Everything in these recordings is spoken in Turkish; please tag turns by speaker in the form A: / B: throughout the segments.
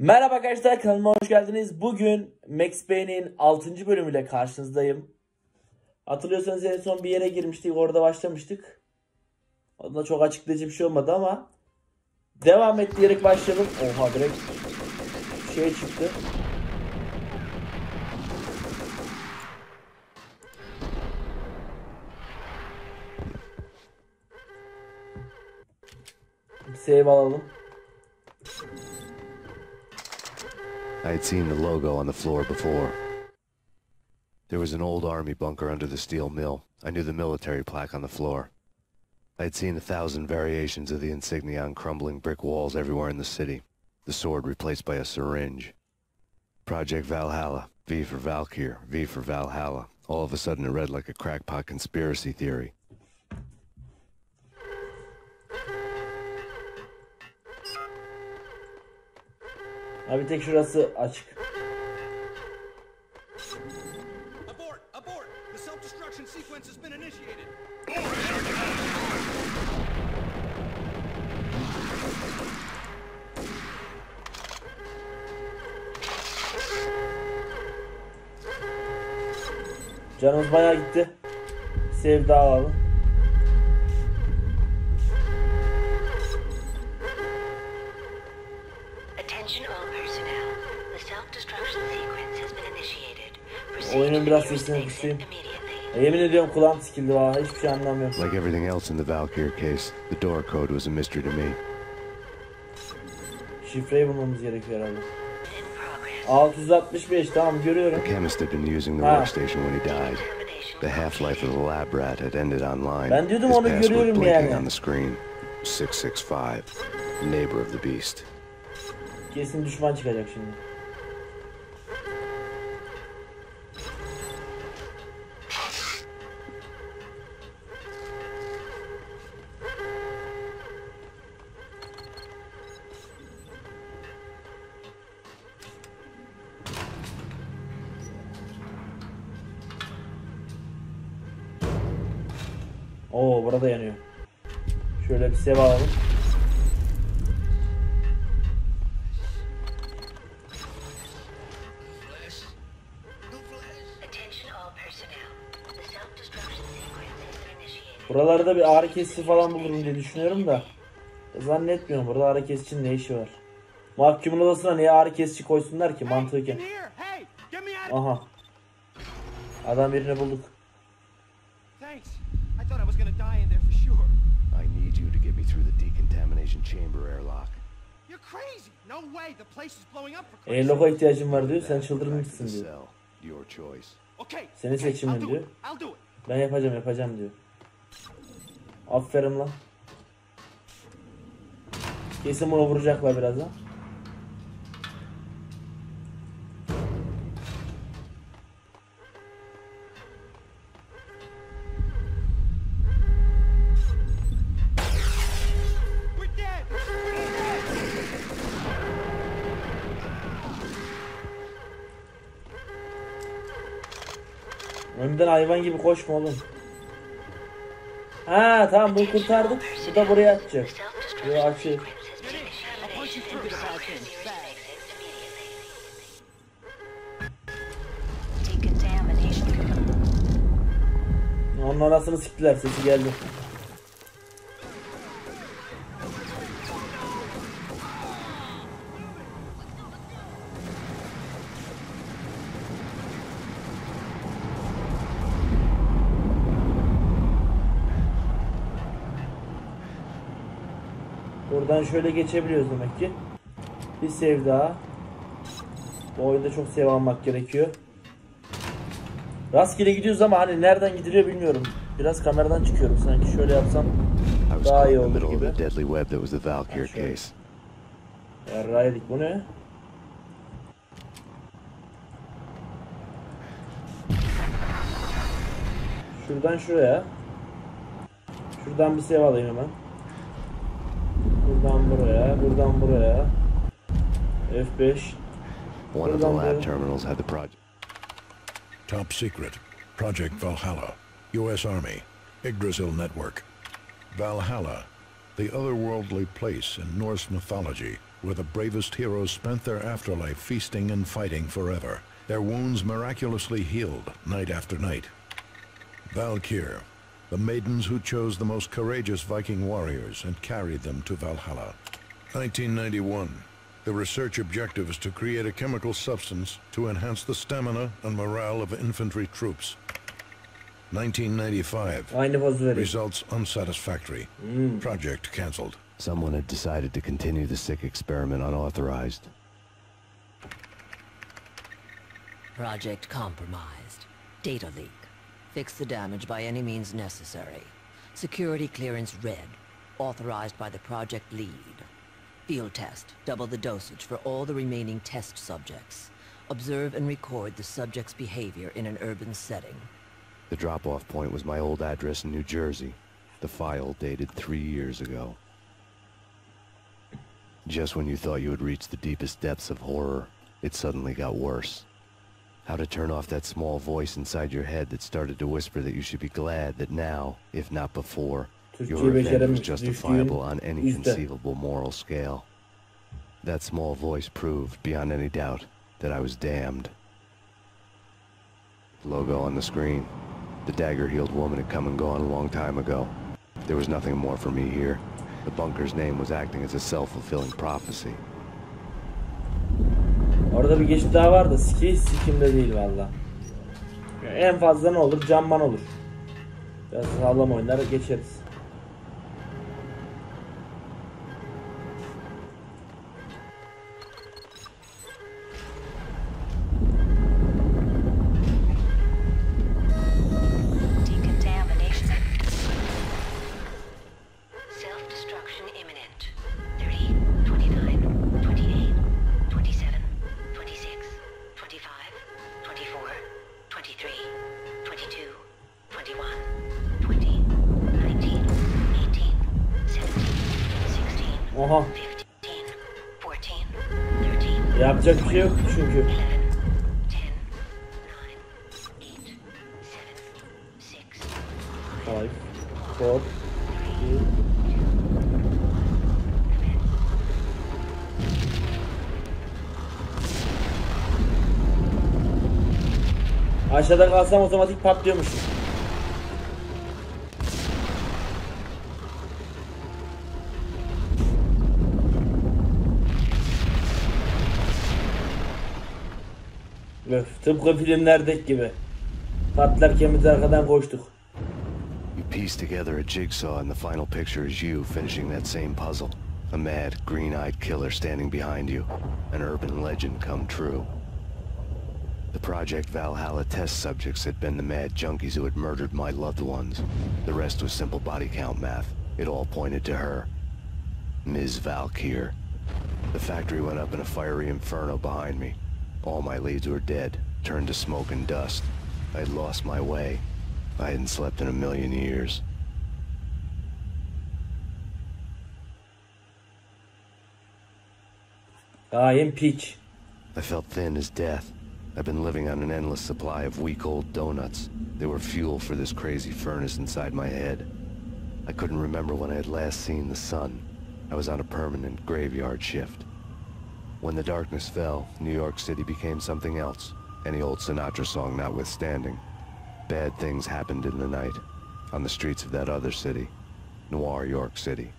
A: Merhaba arkadaşlar, kanalıma hoş geldiniz. Bugün Max Payne'in 6. bölümüyle karşınızdayım. Hatırlıyorsanız en son bir yere girmiştik, orada başlamıştık. Onda çok açıklayıcı bir şey olmadı ama devam et diyerek başlayalım. Oha, direkt şey çıktı. Bir save alalım.
B: I had seen the logo on the floor before. There was an old army bunker under the steel mill. I knew the military plaque on the floor. I had seen 1,000 variations of the insignia on crumbling brick walls everywhere in the city. The sword replaced by a syringe. Project Valhalla, V for Valkyr, V for Valhalla. All of a sudden it read like a crackpot conspiracy theory.
A: Abi tek şurası açık.
C: Abort! Abort! The self-destruction sequence has been initiated.
A: Canımız bayağı gitti. Save daha alalım. Oyunun biraz sesini kısayım. Yemin ediyorum kulağım sikildi valla, hiçbir şey anlamıyorum.
B: Like everything else in the Valkyr case, the door code was a mystery to me.
A: Şifreyi bulmamız gerekiyor herhalde. 665, tamam görüyorum.
B: The chemist had been using the workstation when he died. The half-life of the lab rat had ended online.
A: Ben diyordum onu görüyorum yani.
B: On the screen. 665, neighbor of the beast.
A: Kesin düşman çıkacak şimdi. Oo, burada yanıyor. Şöyle bir save alalım. Buralarda bir ağrı kesici falan bulurum diye düşünüyorum da zannetmiyorum. Burada ağrı kesicinin ne işi var? Mahkumun odasına niye ağrı kesici koysunlar ki mantıken? Aha. Adam birini bulduk.
B: I need you to get me through the decontamination chamber airlock.
C: You're crazy. No way. The place is blowing up for
A: Airlock'a ihtiyacım var diyor. Sen çıldırmışsın diyor.
B: Your choice.
C: Okay.
A: Senin seçimin diyor. Ben yapacağım diyor. Aferin lan. Kesin bunu vuracaklar birazdan. Önden hayvan gibi koşma oğlum. Ha tamam, bunu kurtardık. Bu da buraya atacak. Yo, açıyor. Onun anasını siktiler, sesi geldi. Buradan şöyle geçebiliyoruz demek ki. Bir save daha. Bu oyunda çok save almak gerekiyor. Rastgele gidiyoruz ama hani nereden gidiliyor bilmiyorum. Biraz kameradan çıkıyorum sanki. Şöyle yapsam daha iyi olur gibi. Yarraydık, bu ne? Şuradan şuraya. Şuradan bir save alayım hemen. Buradan buraya, buradan buraya. F5.
B: One of the lab terminals had the project.
D: Top secret. Project Valhalla. U.S. Army. Yggdrasil Network. Valhalla, the otherworldly place in Norse mythology, where the bravest heroes spent their afterlife feasting and fighting forever, their wounds miraculously healed night after night. Valkyr, the maidens who chose the most courageous Viking warriors and carried them to Valhalla. 1991. The research objective is to create a chemical substance to enhance the stamina and morale of infantry troops. 1995. Results unsatisfactory. Project cancelled.
B: Someone had decided to continue the sick experiment unauthorized.
E: Project compromised. Data leak. Fix the damage by any means necessary. Security clearance red. Authorized by the project lead. Field test. Double the dosage for all the remaining test subjects. Observe and record the subject's behavior in an urban setting.
B: The drop-off point was my old address in New Jersey. The file dated 3 years ago. Just when you thought you had reached the deepest depths of horror, it suddenly got worse. How to turn off that small voice inside your head that started to whisper that you should be glad that now, if not before, your revenge was justifiable on any conceivable moral scale. That small voice proved, beyond any doubt, that I was damned. Logo on the screen. The dagger-heeled woman had come and gone a long time ago. There was nothing more for me here. The bunker's name was acting as a self-fulfilling prophecy.
A: Orada bir geçit daha vardı. Sikimde değil valla. En fazla ne olur? Camman olur. Biraz sağlam oynar geçeriz. Oha. Yapacak bir şey yok çünkü. Five, four, three. Aşağıda kalsam otomatik patlıyormuş. Öf, tıpkı filmlerdeki gibi. Patlarken biz arkadan koştuk.
B: You piece together a jigsaw and the final picture is you finishing that same puzzle. A mad, green-eyed killer standing behind you. An urban legend come true. The Project Valhalla test subjects had been the mad junkies who had murdered my loved ones. The rest was simple body count math. It all pointed to her. Ms. Valkyr. The factory went up in a fiery inferno behind me. All my leads were dead, turned to smoke and dust. I had lost my way. I hadn't slept in a million years.
A: I am Peach.
B: I felt thin as death. I've been living on an endless supply of week-old donuts. They were fuel for this crazy furnace inside my head. I couldn't remember when I had last seen the sun. I was on a permanent graveyard shift. When the darkness fell, New York City became something else, any old Sinatra song notwithstanding. Bad things happened in the night, on the streets of that other city, Noir York City.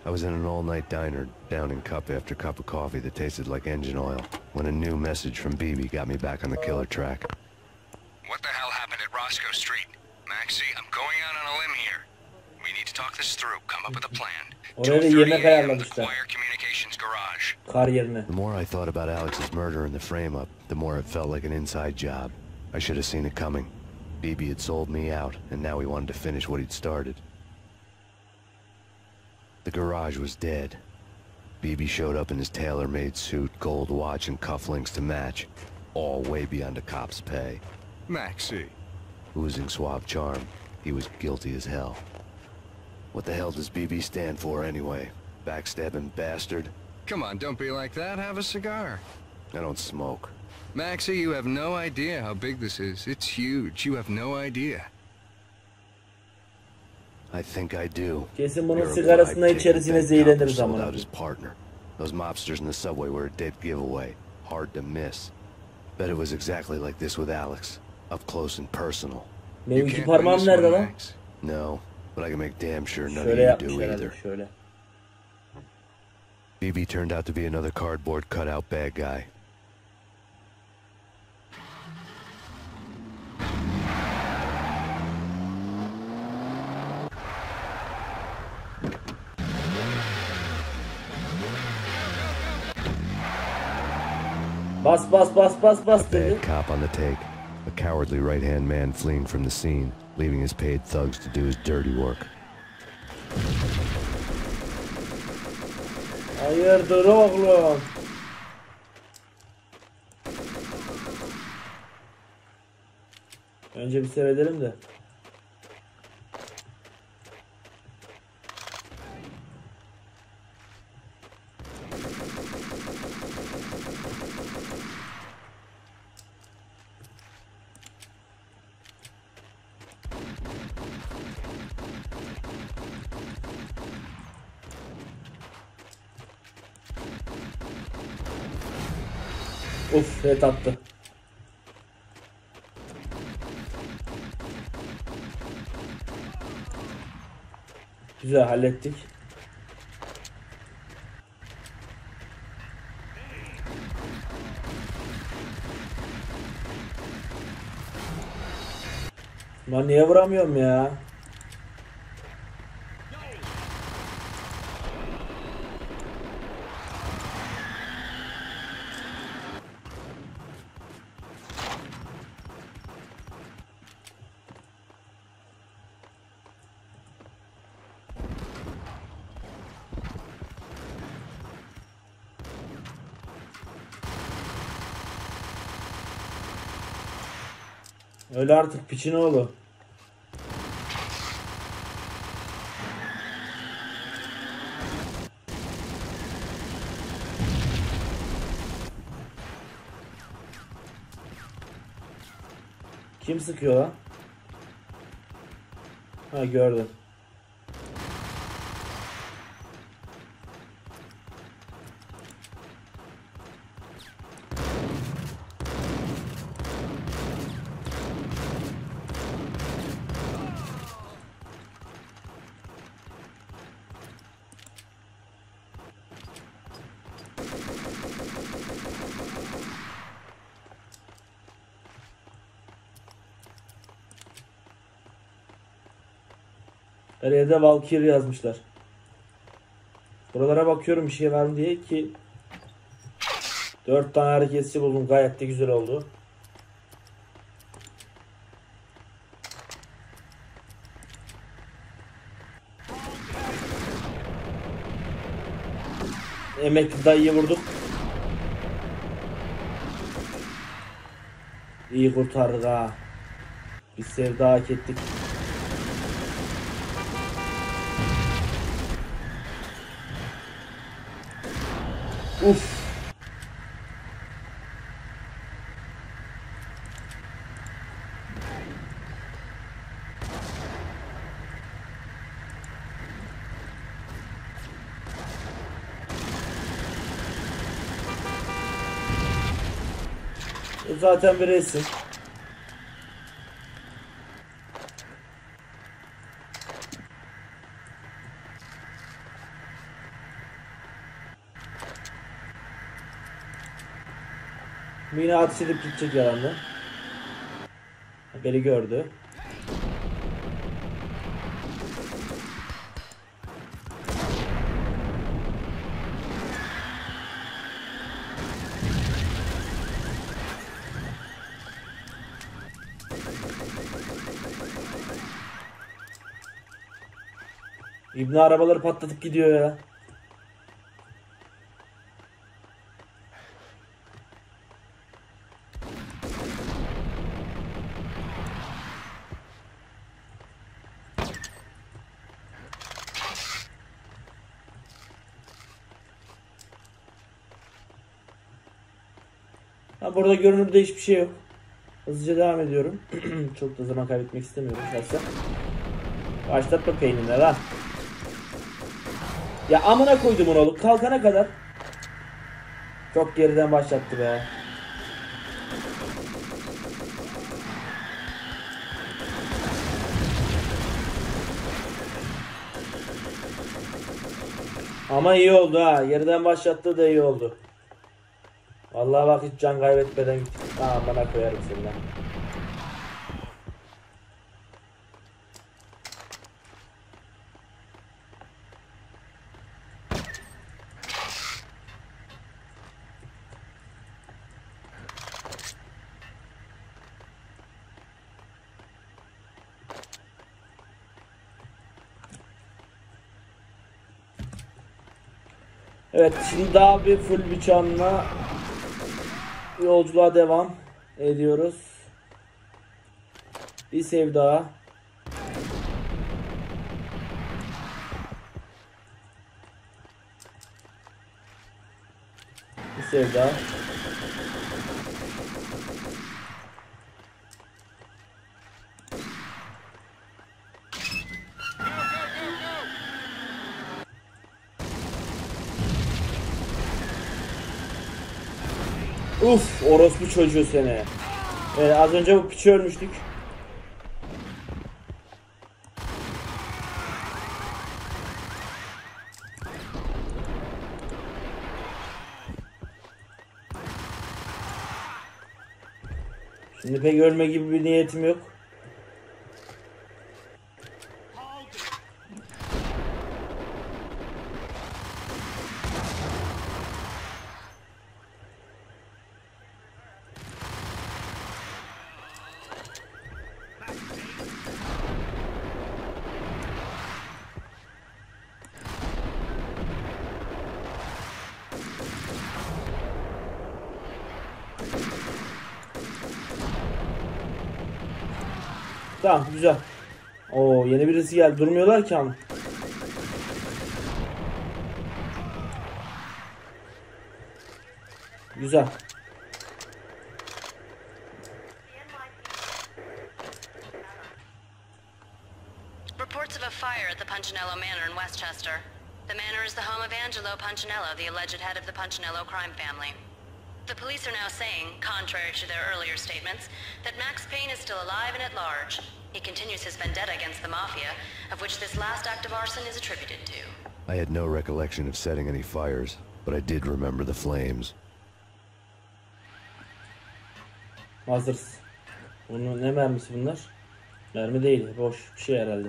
B: I was in an all-night diner, downing cup after cup of coffee that tasted like engine oil, when a new message from BB got me back on the killer track.
C: What the hell happened at Roscoe Street? Maxie, I'm going out on a limb here. We need to talk this through, come up with a plan.
A: Oraya da yemek ayarlamışlar.
C: Acquire Communications Garage.
A: Kar yerine.
B: The more I thought about Alex's murder and the frame-up, the more it felt like an inside job. I should have seen it coming. BB had sold me out, and now he wanted to finish what he'd started. The garage was dead. BB showed up in his tailor-made suit, gold watch, and cufflinks to match. All way beyond a cop's pay.
C: Maxie.
B: Oozing suave charm, he was guilty as hell. What the hell does BB stand for anyway? Backstabbing bastard?
C: Come on, don't be like that. Have a cigar.
B: I don't smoke.
C: Maxie, you have no idea how big this is. It's huge. You have no idea.
B: I think I do.
A: Kesin bunun
B: You're a
A: sigarasını
B: bribe
A: içeriz yine
B: taking a bank
A: zehirleniriz
B: cop who sold
A: amına
B: out his
A: koyayım.
B: partner. Those mobsters in the subway were a dead giveaway. Hard to miss. Bet it was exactly like this with Alex. Up close and personal.
A: Benim iki parmağım nerede lan?
B: No, but I can make damn sure none
A: Şöyle
B: of you
A: yapmış
B: do
A: herhalde,
B: either.
A: şöyle.
B: BB turned out to be another cardboard cutout bad guy.
A: Bas bas bas bas bas dedi.
B: Bad cop on the take. A cowardly right-hand man fleeing from the scene, leaving his paid thugs to do his dirty work.
A: Hayırdır oğlum? Önce bir seyredelim de. Uf, ret attı. Güzel hallettik. Lan niye vuramıyorum ya? Öyle artık piçin oğlu. Kim sıkıyor lan? Ha, gördüm. Araya da Valkyrie yazmışlar. Buralara bakıyorum bir şey var mı diye ki 4 tane hareketçi buldum, gayet de güzel oldu. Emekli dayıyı vurduk. İyi kurtardık ha. Bir sevda hak ettik. Uf. Bu zaten bir resim. Yine ateş edip gidecek yalandan. Beni gördü. İbni arabaları patlatıp gidiyor ya. Ha, burada görünürde hiçbir şey yok. Hızlıca devam ediyorum. Çok da zaman kaybetmek istemiyorum şahsen. Başlatma peynirine lan. Ya amına koydum onu oğlum. Kalkana kadar. Çok geriden başlattı be. Ama iyi oldu ha. Geriden başlattığı da iyi oldu. Vallahi bak hiç can kaybetmeden gittik. Tamam bana koyarım seni. Evet şimdi daha bir full bir canla yolculuğa devam ediyoruz. Bir save daha. Bir save daha. Uf, orospu çocuğu seni. Az önce bu piçi ölmüştük. Şimdi pek ölme gibi bir niyetim yok. Tamam güzel. Oo yeni birisi geldi. Durmuyorlar ki ama. Güzel.
F: Reports of a fire at the Punchinello Manor in Westchester. The manor is the home of Angelo Punchinello, the alleged head of the Punchinello crime family. The police are now saying, contrary to their earlier statements, that Max Payne is still alive and at large. He continues his vendetta against the Mafia, of which this last act of arson is attributed to.
B: I had no recollection of setting any fires, but I did remember the flames.
A: Hazırız. Bunun ne mermisi bunlar? Mermi değil. Boş bir şey herhalde.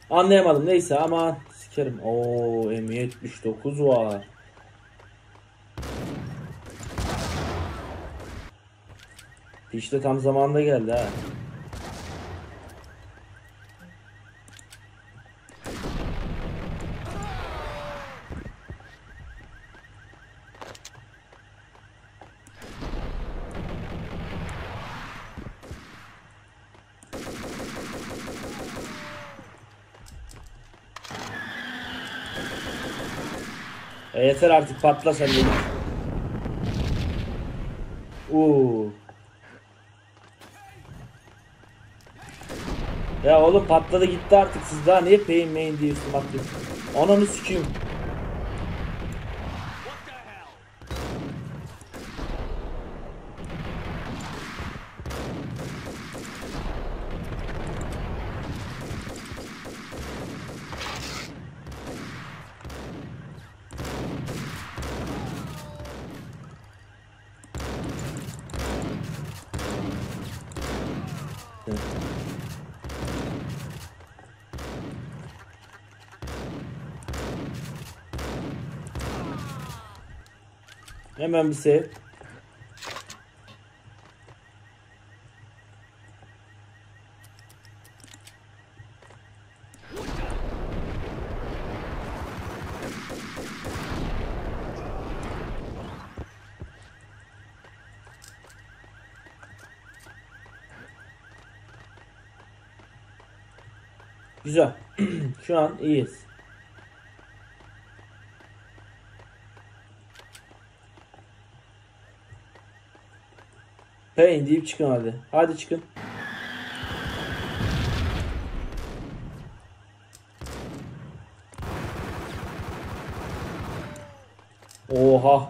A: Anlayamadım. Neyse ama sikerim. Oo M79 var. İşte tam zamanında geldi ha. Yeter artık patla sen de. Ya oğlum patladı gitti artık, siz daha niye Payne diye üstüme atlıyorsun? Ananı sikeyim. Hemen bir save. Güzel. Şu an iyiyiz. Payne deyip çıkın hadi. Hadi çıkın. Oha.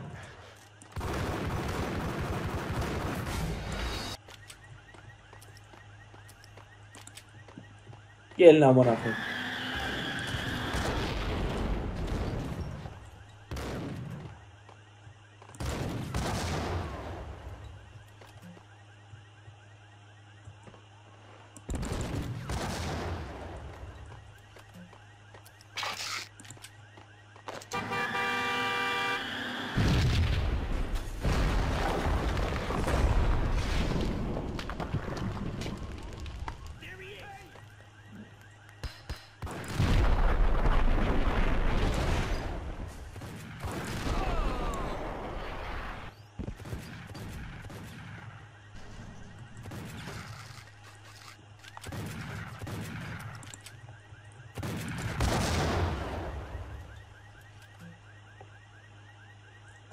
A: Gelin amına koyayım.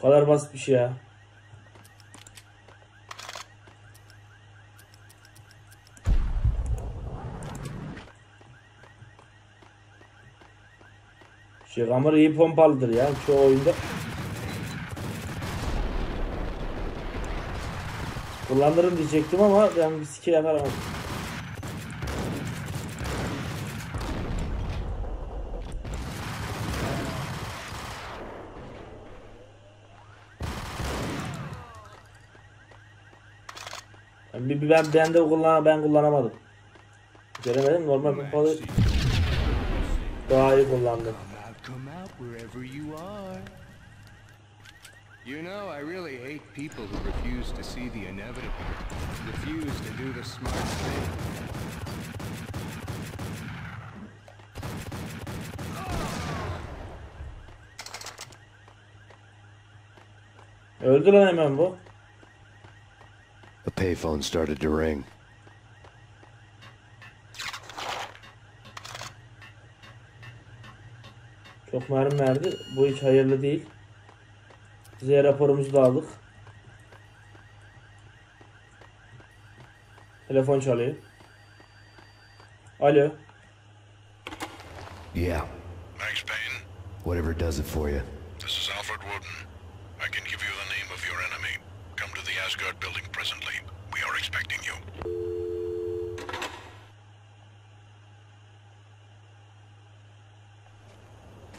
A: O kadar basit bir şey ya. Hammer iyi pompalıdır ya çoğu oyunda. Kullanırım diyecektim ama ben bir skill yapamadım. Ben kullanamadım. Göremedim, normal pompalı daha iyi kullandım.
C: Come out wherever you are. You know, I really hate people who refuse to see the inevitable, refuse to do the smart thing.
A: Öldü lan hemen bu.
B: A payphone started to ring.
A: Çok mermi verdi. Bu hiç hayırlı değil. Bize raporumuzu da aldık. Telefon çalıyor. Alo.
B: Yeah,
C: Max Payne,
B: whatever does it for you.
C: this is Alfred Woden. I can give you the name of your enemy. Come to the Asgard building presently. We are expecting you.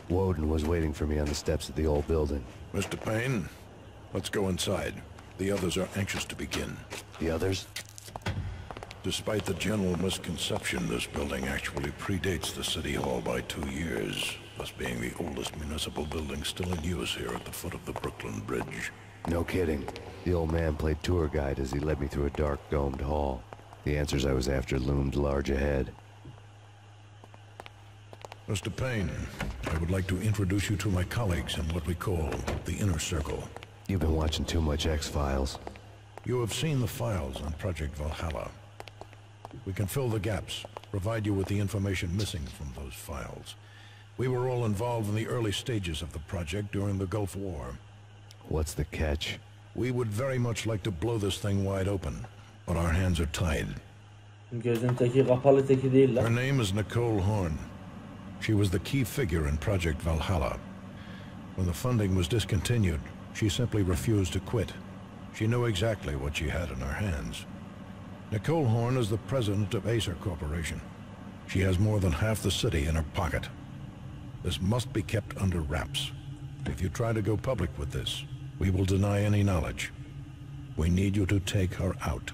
B: Woden was waiting for me on the steps of the old building.
D: Mr. Payne, let's go inside. The others are anxious to begin.
B: The others?
D: Despite the general misconception, this building actually predates the City Hall by 2 years, thus being the oldest municipal building still in use here at the foot of the Brooklyn Bridge.
B: No kidding. The old man played tour guide as he led me through a dark, domed hall. The answers I was after loomed large ahead.
D: Mr. Payne, I would like to introduce you to my colleagues in what we call the Inner Circle.
B: You've been watching too much X-Files.
D: You have seen the files on Project Valhalla. We can fill the gaps, provide you with the information missing from those files. We were all involved in the early stages of the project during the Gulf War.
B: What's the catch?
D: We would very much like to blow this thing wide open, but our hands are tied.
A: Gözün teki kapalı teki değil
D: Her
A: lan.
D: name is Nicole Horn. She was the key figure in Project Valhalla. When the funding was discontinued, she simply refused to quit. She knew exactly what she had in her hands. Nicole Horn is the president of Acer Corporation. She has more than half the city in her pocket. This must be kept under wraps. If you try to go public with this, we will deny any knowledge. We need you to take her out.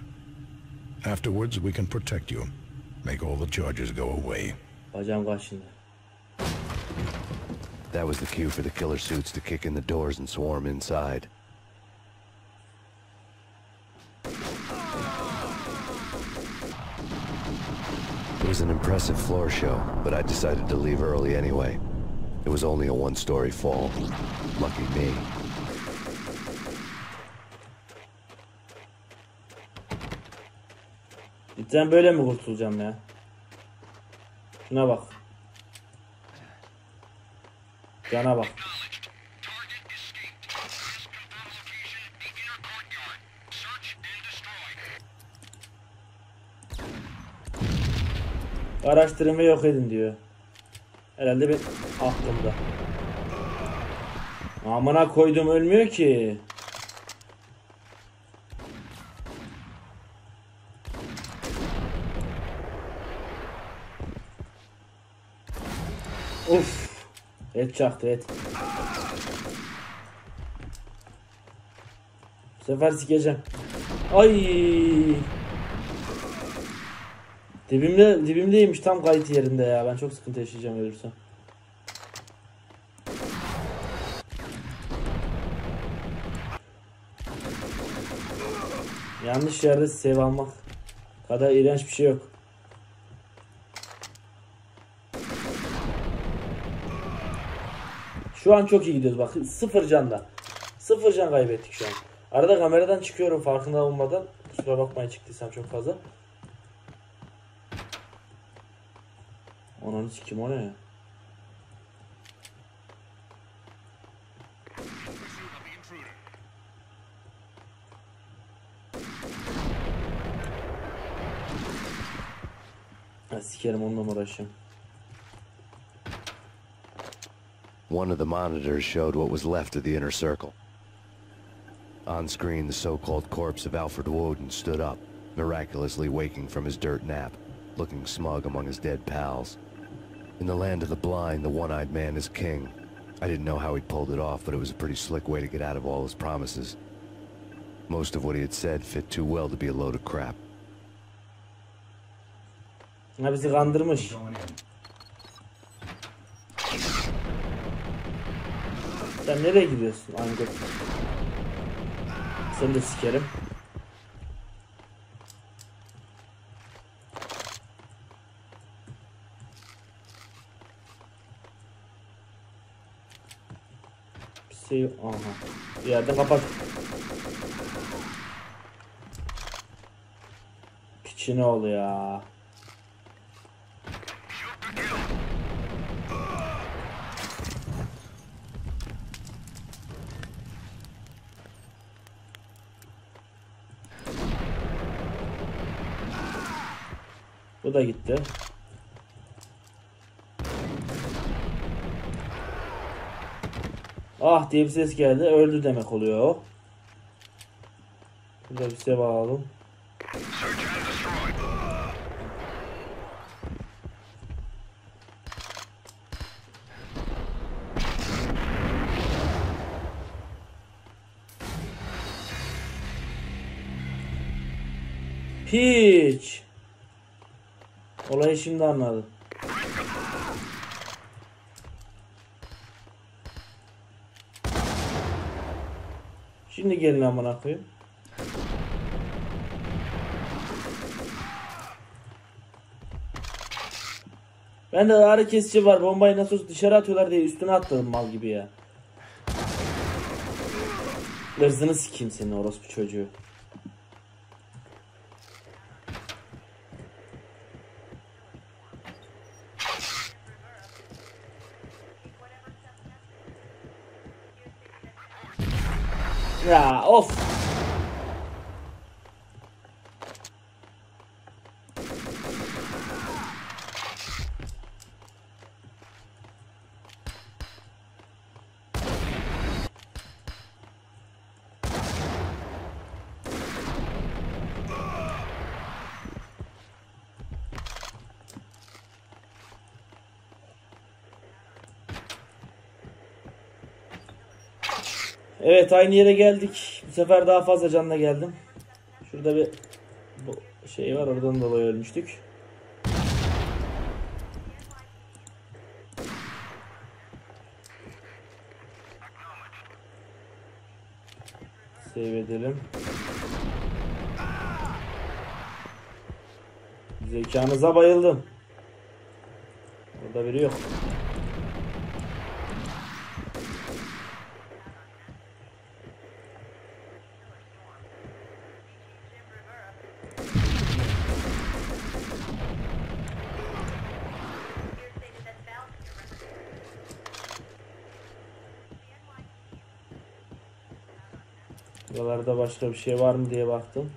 D: Afterwards, we can protect you. Make all the charges go away.
A: Bacağım kaşındı.
B: That was the cue for the killer suits to kick in the doors and swarm inside. It was an impressive floor show, but I decided to leave early anyway. It was only a one-story fall. Lucky me.
A: Cidden böyle mi kurtulacağım ya? Şuna bak. Cana bak. Araştırın ve yok edin diyor. Herhalde bir aklımda. Amına koydum, ölmüyor ki. Uf. Et çaktı et. Bu sefer sikeceğim. Ay. Dibimdeymiş tam kayıt yerinde ya. Ben çok sıkıntı yaşayacağım ölürsem. Yanlış yerde save almak kadar iğrenç bir şey yok. Şu an çok iyi gidiyoruz bak. 0 canda. 0 can kaybettik şu an. Arada kameradan çıkıyorum farkında olmadan. Kusura bakmayın çıktıysam çok fazla. Ananı sikim, o ne ya? Ha, sikerim, onunla mı uğraşayım?
B: One of the monitors showed what was left of the inner circle. On screen, the so-called corpse of Alfred Woden stood up, miraculously waking from his dirt nap, looking smug among his dead pals. In the land of the blind, the one-eyed man is king. I didn't know how he pulled it off, but it was a pretty slick way to get out of all his promises. Most of what he had said fit too well to be a load of crap.
A: Ha, bizi kandırmış. Sen nereye gidiyorsun Angut? Seni de sikerim. Bir şey yok. Aha. Bir yerde kapat. Piçine ol ya. Bu da gitti. Ah diye bir ses geldi. Öldü demek oluyor o. Burada bir şey alalım. Piç. Olayı şimdi anladım. Şimdi gelin amına koyayım. Ben de ağrı kesici var. Bombayı nasıl olsa dışarı atıyorlar diye üstüne atladım mal gibi ya. Hırzını sikeyim senin orospu çocuğu. Ya of. Evet, aynı yere geldik. Bu sefer daha fazla canla geldim. Şurada bir şey var, oradan dolayı ölmüştük. Save edelim. Zekanıza bayıldım. Burada biri yok. Buralarda başka bir şey var mı diye baktım.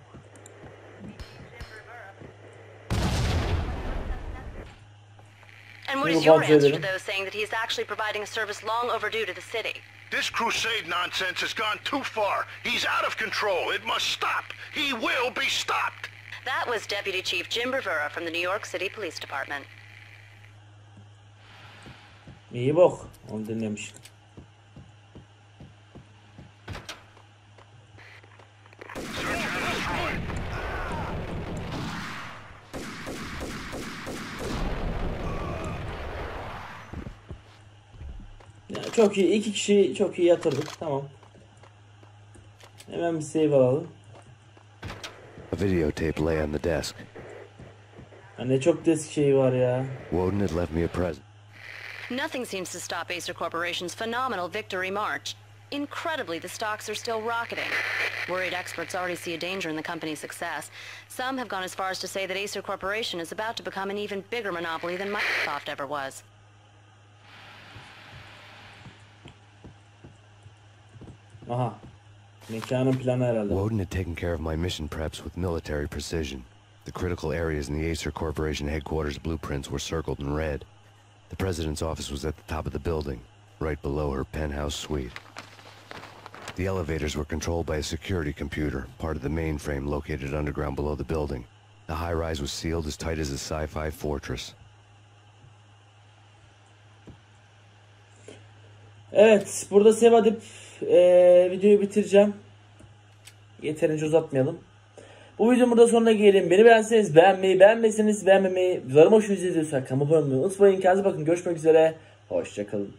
F: And what is your answer to those saying that he's actually providing a service long overdue to the city?
D: This crusade nonsense has gone too far. He's out of control. It must stop. He will be stopped.
F: That was Deputy Chief Jim Rivera from the New York City Police Department.
A: İyi bok. Onu dinlemiş. Ya çok iyi. 2 kişi çok iyi yatırdık. Tamam. Hemen bir save alalım.
B: A videotape lay on the desk.
A: Ya ne çok disk şeyi var ya.
B: Woden had left me a present.
F: Nothing seems to stop Acer Corporation's phenomenal victory march. Incredibly, the stocks are still rocketing. Worried experts already see a danger in the company's success. Some have gone as far as to say that Acer Corporation is about to become an even bigger monopoly than Microsoft ever was.
A: Aha. Mekanın planı herhalde.
B: Woden had taken care of my mission preps with military precision. The critical areas in the Acer Corporation headquarters blueprints were circled in red. The president's office was at the top of the building, right below her penthouse suite. The elevators were controlled by a security computer, part of the mainframe located underground below the building. The high-rise was sealed as tight as a sci-fi fortress.
A: Evet, burada save edip videoyu bitireceğim. Yeterince uzatmayalım. Bu videonun burada sonuna gelelim. Beni beğenseniz beğenmeyi, beğenmeseniz beğenmemeyi, videolarımı hoşunuza gidiyorsa kanalıma abone olmayı unutmayın. Kendinize bakın. Görüşmek üzere. Hoşçakalın.